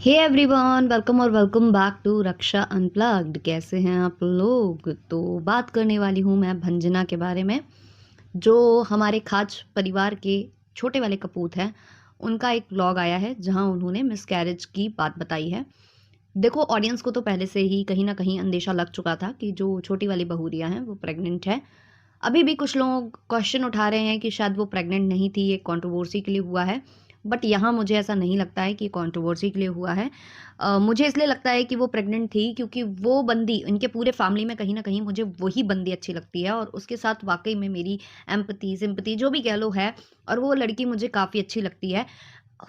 हे everyone, welcome और welcome back to Raksha unplugged. कैसे हैं आप लोग? तो बात करने वाली हूँ मैं भंजना के बारे में, जो हमारे खास परिवार के छोटे वाले कपूत हैं। उनका एक व्लॉग आया है जहां उन्होंने मिसकैरेज की बात बताई है। देखो, ऑडियंस को तो पहले से ही कहीं ना कहीं अंदेशा लग चुका था कि जो छोटी वाली बहुरिया हैं वो प्रेग्नेंट है। अभी भी कुछ लोग क्वेश्चन उठा रहे हैं कि शायद वो प्रेग्नेंट नहीं थी, ये कंट्रोवर्सी के लिए हुआ है। बट यहाँ मुझे ऐसा नहीं लगता है कि कंट्रोवर्सी के लिए हुआ है। मुझे इसलिए लगता है कि वो प्रेग्नेंट थी क्योंकि वो बंदी इनके पूरे फैमिली में कहीं ना कहीं मुझे वही बंदी अच्छी लगती है और उसके साथ वाकई में मेरी एम्पति सिंपति जो भी कह लो है। और वो लड़की मुझे काफ़ी अच्छी लगती है।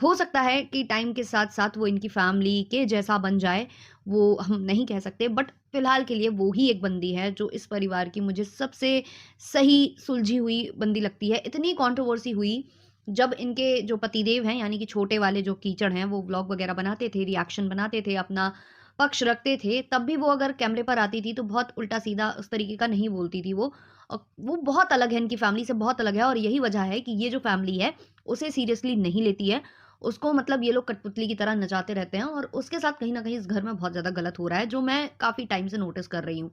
हो सकता है कि टाइम के साथ साथ वो इनकी फैमिली के जैसा बन जाए, वो हम नहीं कह सकते। बट फिलहाल के लिए वो ही एक बंदी है जो इस परिवार की मुझे सबसे सही सुलझी हुई बंदी लगती है। इतनी कंट्रोवर्सी हुई जब इनके जो पतिदेव हैं, यानी कि छोटे वाले जो कीचड़ हैं, वो व्लॉग वगैरह बनाते थे, रिएक्शन बनाते थे, अपना पक्ष रखते थे, तब भी वो अगर कैमरे पर आती थी तो बहुत उल्टा सीधा उस तरीके का नहीं बोलती थी वो। वो बहुत अलग है, इनकी फैमिली से बहुत अलग है और यही वजह है कि ये जो फैमिली है उसे सीरियसली नहीं लेती है। उसको मतलब ये लोग कठपुतली की तरह नचाते रहते हैं और उसके साथ कहीं न कहीं इस घर में बहुत ज़्यादा गलत हो रहा है, जो मैं काफ़ी टाइम से नोटिस कर रही हूँ।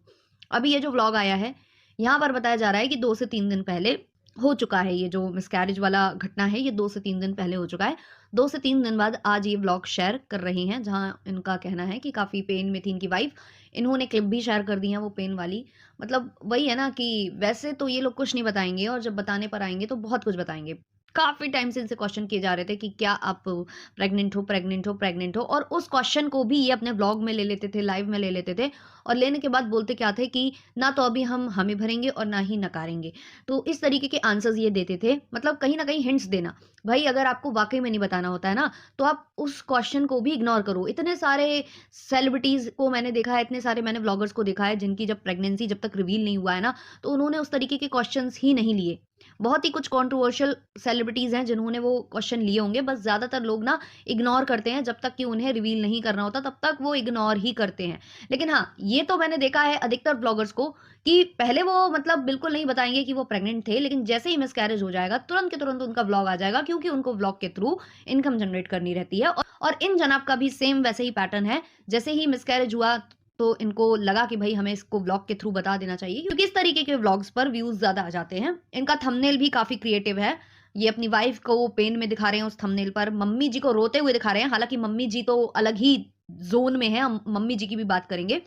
अभी ये जो व्लॉग आया है, यहाँ पर बताया जा रहा है कि 2 से 3 दिन पहले हो चुका है, ये जो मिसकैरेज वाला घटना है, ये 2 से 3 दिन पहले हो चुका है। 2 से 3 दिन बाद आज ये व्लॉग शेयर कर रही हैं, जहाँ इनका कहना है कि काफ़ी पेन में थी इनकी वाइफ़। इन्होंने क्लिप भी शेयर कर दी है वो पेन वाली। मतलब वही है ना कि वैसे तो ये लोग कुछ नहीं बताएँगे और जब बताने पर आएँगे तो बहुत कुछ बताएँगे। काफ़ी टाइम से इनसे क्वेश्चन किए जा रहे थे कि क्या आप प्रेग्नेंट हो, प्रेग्नेंट हो, प्रेग्नेंट हो, और उस क्वेश्चन को भी ये अपने व्लॉग में ले लेते थे, लाइव में ले लेते थे और लेने के बाद बोलते क्या थे कि ना तो अभी हम हामी भरेंगे और ना ही नकारेंगे। तो इस तरीके के आंसर्स ये देते थे, मतलब कहीं न कहीं हिंट्स देना। भाई अगर आपको वाक़ई में नहीं बताना होता है ना, तो आप उस क्वेश्चन को भी इग्नोर करो। इतने सारे सेलिब्रिटीज़ को मैंने देखा है, इतने सारे मैंने व्लॉगर्स को देखा है जिनकी जब प्रेगनेंसी जब तक रिवील नहीं हुआ है ना, तो उन्होंने उस तरीके के क्वेश्चन्स ही नहीं लिए। बहुत ही कुछ कंट्रोवर्शियल सेलिब्रिटीज़ हैं जिन्होंने वो क्वेश्चन लिए होंगे, बस ज़्यादातर लोग ना इग्नोर करते हैं, जब तक कि उन्हें रिवील नहीं करना होता तब तक वो इग्नोर ही करते हैं। लेकिन हाँ, ये तो मैंने देखा है अधिकतर ब्लॉगर्स को कि पहले वो मतलब बिल्कुल नहीं बताएँगे कि वो प्रेग्नेंट थे, लेकिन जैसे ही मिसकैरेज हो जाएगा, तुरंत के तुरंत उनका व्लॉग आ जाएगा, क्योंकि उनको व्लॉग के थ्रू इनकम जनरेट करनी रहती है। और इन जनाब का भी सेम वैसे ही पैटर्न है। जैसे ही मिसकैरेज हुआ तो इनको लगा कि भाई हमें इसको व्लॉग के थ्रू बता देना चाहिए, क्योंकि इस तरीके के व्लॉग्स पर व्यूज़ ज़्यादा आ जाते हैं। इनका थंबनेल भी काफ़ी क्रिएटिव है। ये अपनी वाइफ़ को पेन में दिखा रहे हैं उस थंबनेल पर, मम्मी जी को रोते हुए दिखा रहे हैं, हालाँकि मम्मी जी तो अलग ही ज़ोन में हैं, हम मम्मी जी की भी बात करेंगे।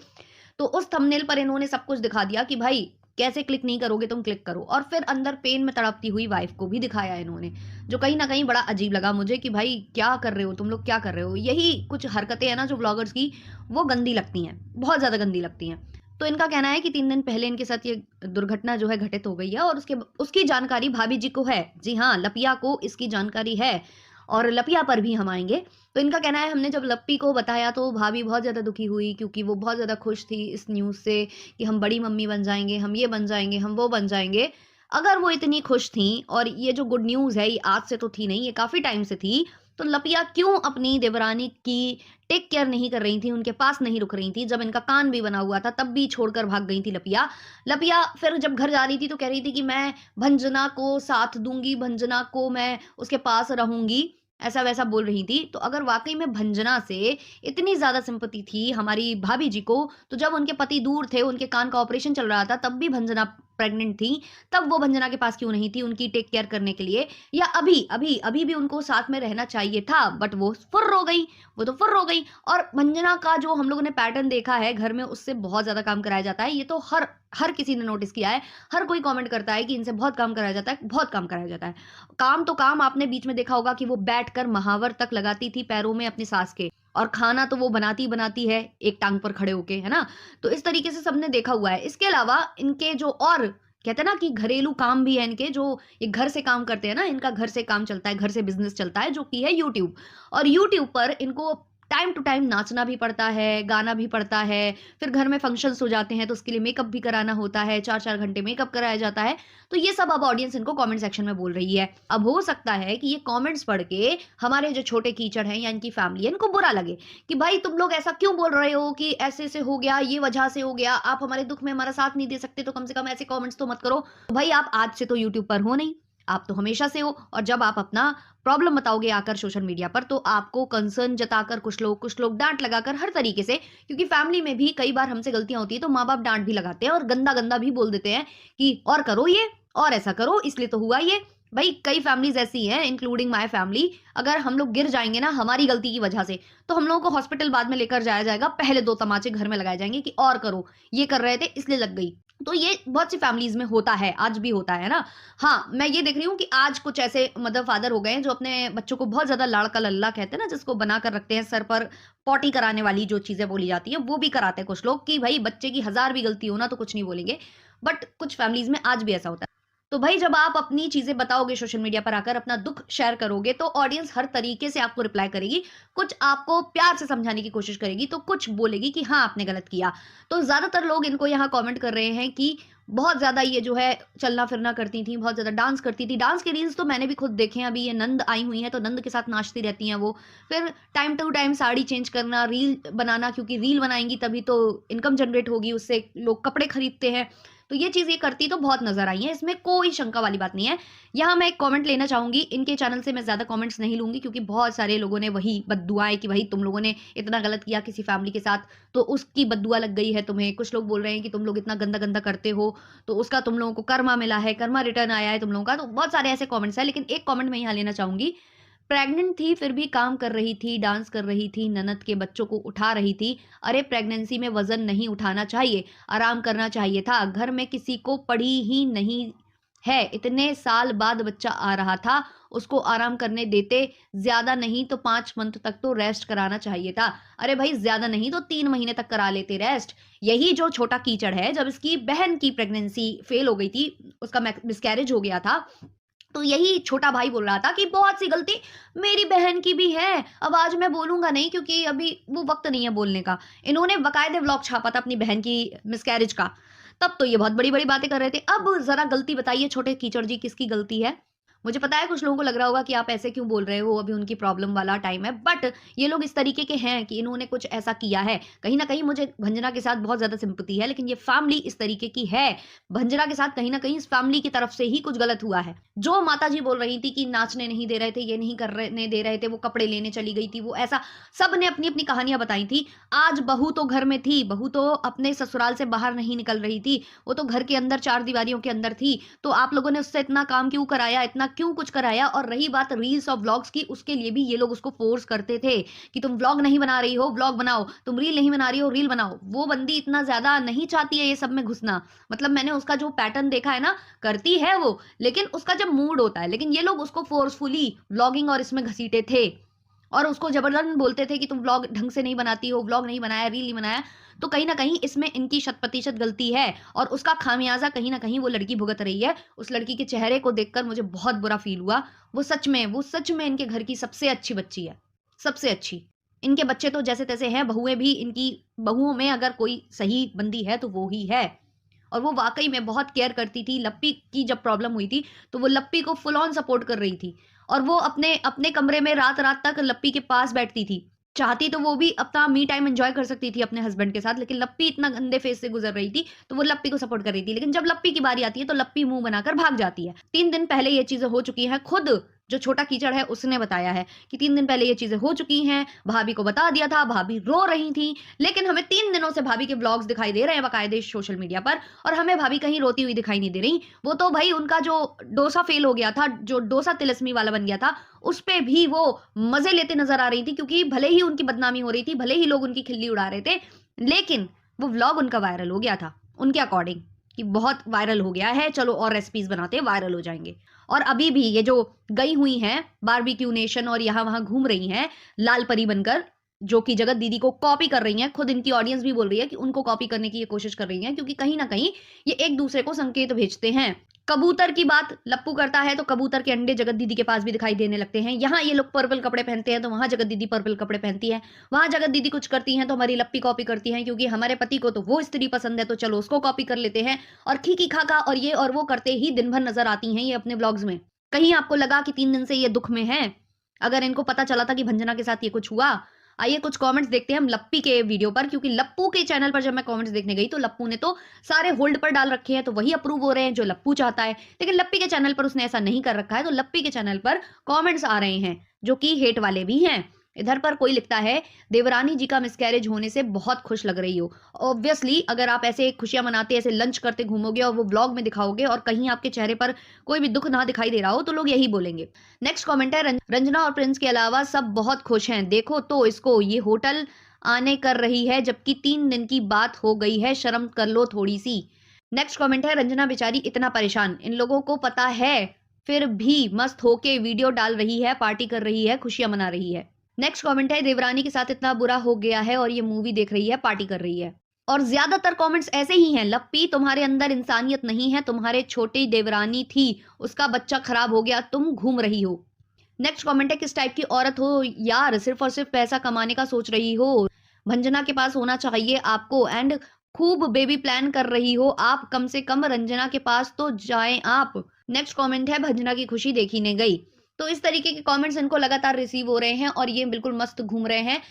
तो उस थंबनेल पर इन्होंने सब कुछ दिखा दिया कि भाई कैसे क्लिक नहीं करोगे तुम, क्लिक करो। और फिर अंदर पेन में तड़पती हुई वाइफ को भी दिखाया इन्होंने, जो कहीं न कहीं बड़ा अजीब लगा मुझे कि भाई क्या कर रहे हो तुम लोग, क्या कर रहे हो? यही कुछ हरकतें हैं ना जो व्लॉगर्स की, वो गंदी लगती हैं, बहुत ज़्यादा गंदी लगती हैं। तो इनका कहना है कि 3 दिन पहले इनके साथ ये दुर्घटना जो है घटित हो गई है और उसकी जानकारी भाभी जी को है। जी हाँ, लपिया को इसकी जानकारी है और लपिया पर भी हम आएँगे। तो इनका कहना है हमने जब लप्पी को बताया तो भाभी बहुत ज़्यादा दुखी हुई, क्योंकि वो बहुत ज़्यादा खुश थी इस न्यूज़ से कि हम बड़ी मम्मी बन जाएँगे, हम ये बन जाएँगे, हम वो बन जाएँगे। अगर वो इतनी खुश थीं और ये जो गुड न्यूज़ है ये आज से तो थी नहीं, ये काफ़ी टाइम से थी, तो लपिया क्यों अपनी देवरानी की टेक केयर नहीं कर रही थीं, उनके पास नहीं रुक रही थीं? जब इनका कान भी बना हुआ था तब भी छोड़कर भाग गई थी लपिया। लपिया फिर जब घर जा रही थी तो कह रही थी कि मैं भंजना को साथ दूँगी, भंजना को मैं उसके पास रहूँगी। ऐसा-वैसा बोल रही थी। तो अगर वाक़ई में भंजना से इतनी ज़्यादा सिम्पैथी थी हमारी भाभी जी को, तो जब उनके पति दूर थे, उनके कान का ऑपरेशन चल रहा था, तब भी भंजना प्रेग्नेंट थी, तब वो भंजना के पास क्यों नहीं थी उनकी टेक केयर करने के लिए? या अभी भी उनको साथ में रहना चाहिए था, बट वो फुर्र हो गई, वो तो फुर्र हो गई। और भंजना का जो हम लोगों ने पैटर्न देखा है घर में, उससे बहुत ज़्यादा काम कराया जाता है। ये तो हर हर किसी ने नोटिस किया है, हर कोई कमेंट करता है कि इनसे बहुत काम कराया जाता है, बहुत काम कराया जाता है। काम तो काम, आपने बीच में देखा होगा कि वो बैठकर महावर तक लगाती थी पैरों में अपनी सास के, और खाना तो वो बनाती बनाती है एक टांग पर खड़े होके, है ना? तो इस तरीके से सबने देखा हुआ है। इसके अलावा इनके जो और कहते हैं ना कि घरेलू काम भी है इनके, जो ये घर से काम करते हैं ना, इनका घर से काम चलता है, घर से बिज़नेस चलता है, जो कि है यूट्यूब। और यूट्यूब पर इनको टाइम टू टाइम नाचना भी पड़ता है, गाना भी पड़ता है, फिर घर में फंक्शन्स हो जाते हैं तो उसके लिए मेकअप भी कराना होता है, 4-4 घंटे मेकअप कराया जाता है। तो ये सब अब ऑडियंस इनको कमेंट सेक्शन में बोल रही है। अब हो सकता है कि ये कमेंट्स पढ़ के हमारे जो छोटे कीचड़ हैं या इनकी फैमिली है, इनको बुरा लगे कि भाई तुम लोग ऐसा क्यों बोल रहे हो कि ऐसे-ऐसे हो गया, ये वजह से हो गया, आप हमारे दुःख में हमारा साथ नहीं दे सकते तो कम से कम ऐसे कमेंट्स तो मत करो। भाई आप आज से तो यूट्यूब पर हो नहीं, आप तो हमेशा से हो, और जब आप अपना प्रॉब्लम बताओगे आकर सोशल मीडिया पर, तो आपको कंसर्न जताकर कुछ लोग डांट लगाकर हर तरीके से, क्योंकि फैमिली में भी कई बार हमसे गलतियां होती है तो माँ बाप डांट भी लगाते हैं और गंदा गंदा भी बोल देते हैं कि और करो ये, और ऐसा करो, इसलिए तो हुआ ये। भाई कई फैमिलीज ऐसी हैं, इंक्लूडिंग माय फैमिली, अगर हम लोग गिर जाएंगे ना हमारी गलती की वजह से, तो हम लोगों को हॉस्पिटल बाद में लेकर जाया जाएगा, पहले 2 तमाचे घर में लगाए जाएंगे कि और करो, ये कर रहे थे इसलिए लग गई। तो ये बहुत सी फैमिलीज में होता है, आज भी होता है ना। हाँ, मैं ये देख रही हूँ कि आज कुछ ऐसे मदर फादर हो गए हैं जो अपने बच्चों को बहुत ज्यादा लाड़का लल्ला कहते हैं ना, जिसको बना कर रखते हैं, सर पर पॉटी कराने वाली जो चीजें बोली जाती है वो भी कराते हैं कुछ लोग, कि भाई बच्चे की 1000 भी गलती हो ना तो कुछ नहीं बोलेंगे। बट कुछ फैमिलीज में आज भी ऐसा होता है। तो भाई जब आप अपनी चीजें बताओगे सोशल मीडिया पर आकर, अपना दुख शेयर करोगे, तो ऑडियंस हर तरीके से आपको रिप्लाई करेगी। कुछ आपको प्यार से समझाने की कोशिश करेगी, तो कुछ बोलेगी कि हाँ आपने गलत किया। तो ज्यादातर लोग इनको यहाँ कमेंट कर रहे हैं कि बहुत ज्यादा ये जो है चलना फिरना करती थी, बहुत ज्यादा डांस करती थी। डांस के रील्स तो मैंने भी खुद देखे हैं। अभी ये नंद आई हुई है तो नंद के साथ नाचती रहती हैं वो। फिर time to time sari change करना, रील बनाना, क्योंकि रील बनाएंगी तभी तो इनकम जनरेट होगी, उससे लोग कपड़े खरीदते हैं। तो ये चीज ये करती तो बहुत नजर आई है, इसमें कोई शंका वाली बात नहीं है। यहाँ मैं एक कमेंट लेना चाहूंगी, इनके चैनल से मैं ज्यादा कमेंट्स नहीं लूंगी, क्योंकि बहुत सारे लोगों ने वही बद्दुआएं कि भाई तुम लोगों ने इतना गलत किया किसी फैमिली के साथ तो उसकी बद्दुआ लग गई है तुम्हें। कुछ लोग बोल रहे हैं कि तुम लोग इतना गंदा गंदा करते हो तो उसका तुम लोगों को कर्मा मिला है, कर्मा रिटर्न आया है तुम लोगों का। तो बहुत सारे ऐसे कॉमेंट्स है, लेकिन एक कॉमेंट मैं यहाँ लेना चाहूंगी। प्रेग्नेंट थी फिर भी काम कर रही थी, डांस कर रही थी, ननद के बच्चों को उठा रही थी। अरे प्रेगनेंसी में वजन नहीं उठाना चाहिए, आराम करना चाहिए था। घर में किसी को पड़ी ही नहीं है, इतने साल बाद बच्चा आ रहा था, उसको आराम करने देते। ज्यादा नहीं तो 5 मंथ तक तो रेस्ट कराना चाहिए था। अरे भाई ज्यादा नहीं तो 3 महीने तक करा लेते रेस्ट। यही जो छोटा कीचड़ है, जब इसकी बहन की प्रेगनेंसी फेल हो गई थी, उसका मिसकैरेज हो गया था, तो यही छोटा भाई बोल रहा था कि बहुत सी गलती मेरी बहन की भी है। अब आज मैं बोलूंगा नहीं क्योंकि अभी वो वक्त नहीं है बोलने का। इन्होंने बकायदे व्लॉग छापा था अपनी बहन की मिसकैरेज का, तब तो ये बहुत बड़ी बड़ी बातें कर रहे थे। अब जरा गलती बताइए छोटे कीचड़ जी, किसकी गलती है? मुझे पता है कुछ लोगों को लग रहा होगा कि आप ऐसे क्यों बोल रहे हो, अभी उनकी प्रॉब्लम वाला टाइम है, बट ये लोग इस तरीके के हैं कि इन्होंने कुछ ऐसा किया है। कहीं ना कहीं मुझे भंजना के साथ बहुत ज्यादा सिंपैथी है, लेकिन ये फैमिली इस तरीके की है। भंजना के साथ कहीं ना कहीं इस फैमिली की तरफ से ही कुछ गलत हुआ है। जो माता जी बोल रही थी कि नाचने नहीं दे रहे थे, ये नहीं करने दे रहे थे, वो कपड़े लेने चली गई थी, वो ऐसा, सब ने अपनी अपनी कहानियां बताई थी। आज बहू तो घर में थी, बहू तो अपने ससुराल से बाहर नहीं निकल रही थी, वो तो घर के अंदर 4 दीवारियों के अंदर थी। तो आप लोगों ने उससे इतना काम क्यों कराया, इतना क्यों कुछ कराया? और रही बात रील्स और व्लॉग्स की, उसके लिए भी ये लोग उसको फोर्स करते थे कि तुम व्लॉग नहीं बना रही हो व्लॉग बनाओ, तुम रील नहीं बना रही हो रील बनाओ। वो बंदी इतना ज्यादा नहीं चाहती है ये सब में घुसना, मतलब मैंने उसका जो पैटर्न देखा है ना, करती है वो, लेकिन उसका जब मूड होता है। लेकिन ये लोग उसको फोर्सफुली व्लॉगिंग और इसमें घसीटे थे और उसको जबरदस्त बोलते थे कि तुम व्लॉग ढंग से नहीं बनाती हो, व्लॉग नहीं बनाया, रील नहीं बनाया। तो कहीं ना कहीं इसमें इनकी 100% गलती है और उसका खामियाजा कहीं ना कहीं वो लड़की भुगत रही है। उस लड़की के चेहरे को देखकर मुझे बहुत बुरा फील हुआ। वो सच में इनके घर की सबसे अच्छी बच्ची है, सबसे अच्छी। इनके बच्चे तो जैसे तैसे हैं, बहुएं भी इनकी, बहुओं में अगर कोई सही बंदी है तो वो ही है। और वो वाकई में बहुत केयर करती थी। लप्पी की जब प्रॉब्लम हुई थी तो वो लप्पी को फुल ऑन सपोर्ट कर रही थी और वो अपने अपने कमरे में रात रात तक लप्पी के पास बैठती थी। चाहती तो वो भी अपना मी टाइम एंजॉय कर सकती थी अपने हस्बैंड के साथ, लेकिन लप्पी इतना गंदे फेस से गुजर रही थी तो वो लप्पी को सपोर्ट कर रही थी। लेकिन जब लप्पी की बारी आती है तो लप्पी मुंह बनाकर भाग जाती है। 3 दिन पहले ये चीजें हो चुकी हैं, खुद जो छोटा कीचड़ है उसने बताया है कि 3 दिन पहले ये चीजें हो चुकी हैं, भाभी को बता दिया था, भाभी रो रही थी। लेकिन हमें 3 दिनों से भाभी के व्लॉग्स दिखाई दे रहे हैं बाकायदे सोशल मीडिया पर, और हमें भाभी कहीं रोती हुई दिखाई नहीं दे रही। वो तो भाई उनका जो डोसा फेल हो गया था, जो डोसा तिलस्मी वाला बन गया था, उस पे भी वो मजे लेते नजर आ रही थी, क्योंकि भले ही उनकी बदनामी हो रही थी, भले ही लोग उनकी खिल्ली उड़ा रहे थे, लेकिन वो व्लॉग उनका वायरल हो गया था उनके अकॉर्डिंग, कि बहुत वायरल हो गया है, चलो और रेसिपीज बनाते हैं, वायरल हो जाएंगे। और अभी भी ये जो गई हुई हैं बारबेक्यू नेशन और यहाँ वहां घूम रही हैं लाल परी बनकर, जो कि जगत दीदी को कॉपी कर रही हैं, खुद इनकी ऑडियंस भी बोल रही है कि उनको कॉपी करने की ये कोशिश कर रही हैं, क्योंकि कहीं ना कहीं ये एक दूसरे को संकेत भेजते हैं। कबूतर की बात लप्पू करता है तो कबूतर के अंडे जगत दीदी के पास भी दिखाई देने लगते हैं। यहाँ ये लोग पर्पल कपड़े पहनते हैं तो वहां जगत दीदी पर्पल कपड़े पहनती है। वहां जगत दीदी कुछ करती हैं तो हमारी लप्पी कॉपी करती है, क्योंकि हमारे पति को तो वो स्त्री पसंद है तो चलो उसको कॉपी कर लेते हैं। और खीकी खाका और ये और वो करते ही दिन भर नजर आती हैं ये अपने व्लॉग्स में। कहीं आपको लगा कि 3 दिन से ये दुख में है? अगर इनको पता चला था कि भंजना के साथ ये कुछ हुआ, आइए कुछ कमेंट्स देखते हैं हम लप्पी के वीडियो पर, क्योंकि लप्पू के चैनल पर जब मैं कमेंट्स देखने गई तो लप्पू ने तो सारे होल्ड पर डाल रखे हैं, तो वही अप्रूव हो रहे हैं जो लप्पू चाहता है। लेकिन लप्पी के चैनल पर उसने ऐसा नहीं कर रखा है, तो लप्पी के चैनल पर कमेंट्स आ रहे हैं जो कि हेट वाले भी हैं। इधर पर कोई लिखता है, देवरानी जी का मिसकैरेज होने से बहुत खुश लग रही हो। ऑब्वियसली अगर आप ऐसे खुशियां मनाते, ऐसे लंच करते घूमोगे और वो ब्लॉग में दिखाओगे और कहीं आपके चेहरे पर कोई भी दुख ना दिखाई दे रहा हो, तो लोग यही बोलेंगे। नेक्स्ट कमेंट है, रंजना और प्रिंस के अलावा सब बहुत खुश हैं, देखो तो इसको, ये होटल आने कर रही है जबकि 3 दिन की बात हो गई है, शर्म कर लो थोड़ी सी। नेक्स्ट कमेंट है, रंजना बेचारी इतना परेशान, इन लोगों को पता है फिर भी मस्त होके वीडियो डाल रही है, पार्टी कर रही है, खुशियां मना रही है। नेक्स्ट कमेंट है, देवरानी के साथ इतना बुरा हो गया है और ये मूवी देख रही है, पार्टी कर रही है। और ज्यादातर कमेंट्स ऐसे ही हैं, लप्पी तुम्हारे अंदर इंसानियत नहीं है, तुम्हारे छोटी देवरानी थी, उसका बच्चा खराब हो गया, तुम घूम रही हो। नेक्स्ट कमेंट है, किस टाइप की औरत हो यार, सिर्फ और सिर्फ पैसा कमाने का सोच रही हो, भंजना के पास होना चाहिए आपको, एंड खूब बेबी प्लान कर रही हो आप, कम से कम रंजना के पास तो जाएं आप। नेक्स्ट कमेंट है, भंजना की खुशी देखी नहीं गई। तो इस तरीके के कमेंट्स इनको लगातार रिसीव हो रहे हैं और ये बिल्कुल मस्त घूम रहे हैं।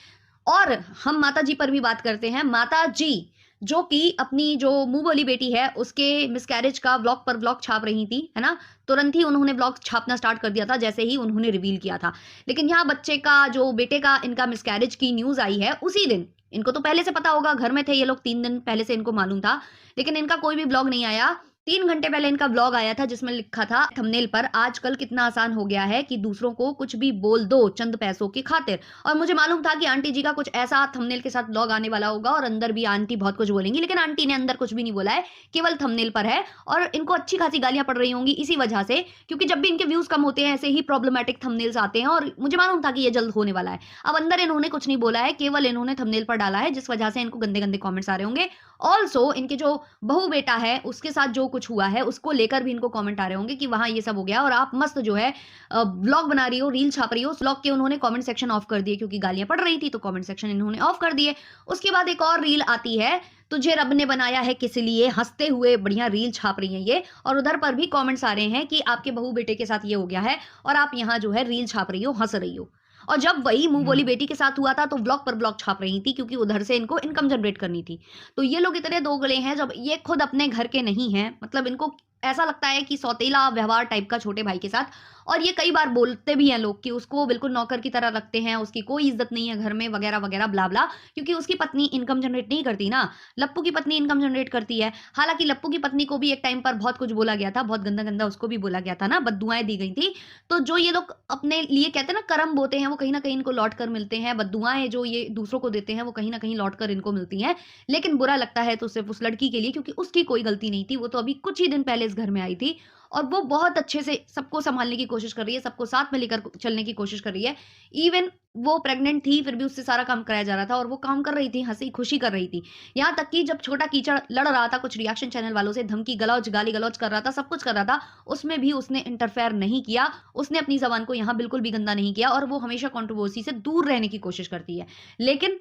और हम माता जी पर भी बात करते हैं। माता जी जो कि अपनी जो मुंह बोली बेटी है उसके मिसकैरेज का व्लॉग पर व्लॉग छाप रही थी, है ना, तुरंत ही उन्होंने व्लॉग छापना स्टार्ट कर दिया था जैसे ही उन्होंने रिवील किया था। लेकिन यहाँ बच्चे का जो बेटे का इनका मिसकैरेज की न्यूज आई है उसी दिन, इनको तो पहले से पता होगा, घर में थे ये लोग, 3 दिन पहले से इनको मालूम था, लेकिन इनका कोई भी ब्लॉग नहीं आया। 3 घंटे पहले इनका ब्लॉग आया था जिसमें लिखा था थंबनेल पर, आजकल कितना आसान हो गया है कि दूसरों को कुछ भी बोल दो चंद पैसों की खातिर। और मुझे मालूम था कि आंटी जी का कुछ ऐसा थंबनेल के साथ ब्लॉग आने वाला होगा और अंदर भी आंटी बहुत कुछ बोलेंगी, लेकिन आंटी ने अंदर कुछ भी नहीं बोला है, केवल थंबनेल पर है। और इनको अच्छी खासी गालियां पड़ रही होंगी इसी वजह से, क्योंकि जब भी इनके व्यूज कम होते हैं ऐसे ही प्रॉब्लमेटिक थंबनेल्स आते हैं, और मुझे मालूम था कि ये जल्द होने वाला है। अब अंदर इन्होंने कुछ नहीं बोला है, केवल इन्होंने थंबनेल पर डाला है, जिस वजह से इनको गंदे गंदे कमेंट्स आ रहे होंगे। ऑल्सो इनके जो बहू बेटा है उसके साथ जो कुछ हुआ है उसको लेकर भी इनको कमेंट आ रहे होंगे कि वहां ये सब हो गया और आप मस्त जो है ब्लॉग बना रही हो, रील छाप रही हो। उस ब्लॉग के उन्होंने कमेंट सेक्शन ऑफ कर दिए क्योंकि गालियां पड़ रही थी, तो कमेंट सेक्शन इन्होंने ऑफ कर दिए। उसके बाद एक और रील आती है, तुझे रब ने बनाया है किस लिए, हंसते हुए बढ़िया रील छाप रही हैं ये, और उधर पर भी कमेंट्स आ रहे हैं कि आपके बहू बेटे के साथ ये हो गया है और आप यहाँ जो है रील छाप रही हो, हंस रही हो। और जब वही मुंह बोली बेटी के साथ हुआ था तो ब्लॉग पर ब्लॉग छाप रही थी क्योंकि उधर से इनको इनकम जनरेट करनी थी। तो ये लोग इतने दोगले हैं, जब ये खुद अपने घर के नहीं हैं, मतलब इनको ऐसा लगता है कि सौतेला व्यवहार टाइप का छोटे भाई के साथ। और ये कई बार बोलते भी हैं लोग कि उसको बिल्कुल नौकर की तरह रखते हैं, उसकी कोई इज्जत नहीं है घर में, वगैरह वगैरह ब्ला ब्ला, क्योंकि उसकी पत्नी इनकम जनरेट नहीं करती ना, लप्पू की पत्नी इनकम जनरेट करती है। हालांकि लप्पू की पत्नी को भी एक टाइम पर बहुत कुछ बोला गया था, बहुत गंदा गंदा उसको भी बोला गया था ना, बद्दुआएं दी गई थी। तो जो ये लोग अपने लिए कहते हैं ना कर्म बोते हैं, वो कहीं ना कहीं इनको लौट कर मिलते हैं। बद्दुआएं जो ये दूसरों को देते हैं वो कहीं ना कहीं लौट कर इनको मिलती हैं। लेकिन बुरा लगता है तो सिर्फ उस लड़की के लिए, क्योंकि उसकी कोई गलती नहीं थी, वो तो अभी कुछ ही दिन पहले इस घर में आई थी और वो बहुत अच्छे से सबको संभालने की कोशिश कर रही है, सबको साथ में लेकर चलने की कोशिश कर रही है। इवन वो प्रेग्नेंट थी फिर भी उससे सारा काम कराया जा रहा था और वो काम कर रही थी, हंसी खुशी कर रही थी। यहाँ तक कि जब छोटा कीचड़ लड़ रहा था कुछ रिएक्शन चैनल वालों से, धमकी गलौज गाली गलौज कर रहा था, सब कुछ कर रहा था, उसमें भी उसने इंटरफेयर नहीं किया। उसने अपनी जबान को यहाँ बिल्कुल भी गंदा नहीं किया और वो हमेशा कंट्रोवर्सी से दूर रहने की कोशिश करती है। लेकिन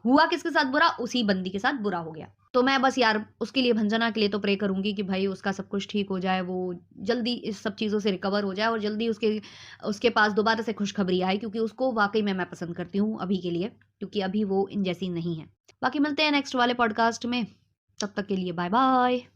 हुआ किसके साथ बुरा, उसी बंदी के साथ बुरा हो गया। तो मैं बस यार उसके लिए, भंजना के लिए तो प्रे करूंगी कि भाई उसका सब कुछ ठीक हो जाए, वो जल्दी इस सब चीज़ों से रिकवर हो जाए और जल्दी उसके उसके पास दोबारा से खुशखबरी आए, क्योंकि उसको वाकई में मैं पसंद करती हूँ अभी के लिए, क्योंकि अभी वो इन जैसी नहीं है। बाकी मिलते हैं नेक्स्ट वाले पॉडकास्ट में, तब तक के लिए बाय बाय।